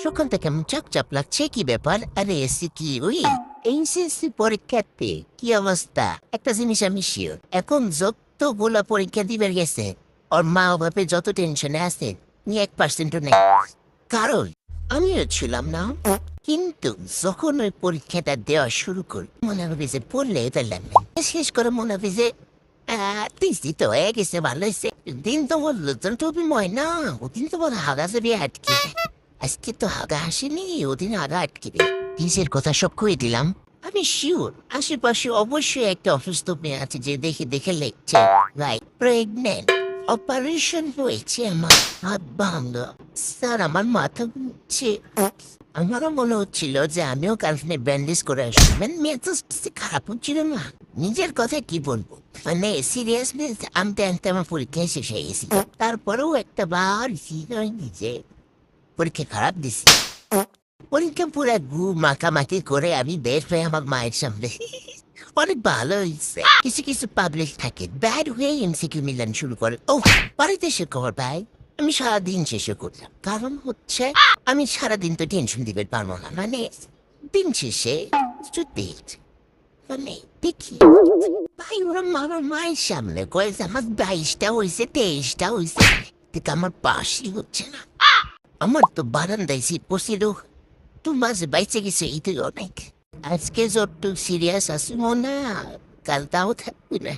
সকালটা কেমন চাপ লাগছে, কি ব্যাপার? আরে এসি কি ওই এইচএসসি পরীক্ষার্থী, কি অবস্থা? একটা জিনিস আমি শিওর, এখন যতগুলা পরীক্ষা দিবে গেছে, ওর মা বাপে যত টেনশনে আছে, নিয়ে 1% নেই। কারণ আমিও ছিলাম না, কিন্তু যখন ওই পরীক্ষাটা দেওয়া শুরু করি, মনে হবে যে পড়লে পেলাম না। শেষ করে মনে হবে যে দিছি তো হয়ে গেছে, ভালো হয়েছে। দিন তো বললো টুপি ময় না, ওদিন তো বলে হাগা যাবে আটকে। আজকে তো হাগা আসেনি, ওদিন হাগা আটকে দেয়। নিজের কথা সব কয়ে দিলাম। আমি শিওর আশেপাশে অবশ্যই একটা অসুস্থ মেয়ে আছে যে দেখে লিখছে রাইট প্রেগনেন্ট, অপারেশন হয়েছে, আমার হাত ভাঙলো। স্যার আমার মাথা ঘুরছে। আমারও মনে হচ্ছিল যে আমিও কালকে ব্যান্ডেজ করে আসবো, মানে মেজাজ খারাপ হচ্ছিল না। নিজের কথা কি বলবো, মানে সিরিয়াসনেস আনতে আনতে আমার পরীক্ষায় শেষ হয়ে গেছি। তারপরেও একটা বার নিজে পরীক্ষা খারাপ দিছি। পরীক্ষা পুরা মাখামাখি করে আমি বের হয়ে আমার মায়ের সামনে অনেক ভালো হয়েছে। কিছু কিছু পাবলিক থাকে ব্যাড হয়ে এমসিকিউ মিলান শুরু করে। ও বাড়িতে এসে খবর ভাই, আমি সারাদিন শেষে করলাম। কারণ হচ্ছে আমি সারাদিন তো টেনশন দিতে পারবো না, মানে দিন শেষে যদি মানে দেখি ভাই ওরা আমার মায়ের সামনে কয়েছে আমার 22টা হয়েছে 23টা হয়েছে, কিন্তু আমার পাশই হচ্ছে না। আমার তো বারান্দায় সিট পড়ছিল, তো মাঝে বাইচে গেছে এটাই অনেক। আজকে যত সিরিয়াস আছি মনে, কাল তাও থাকবি না।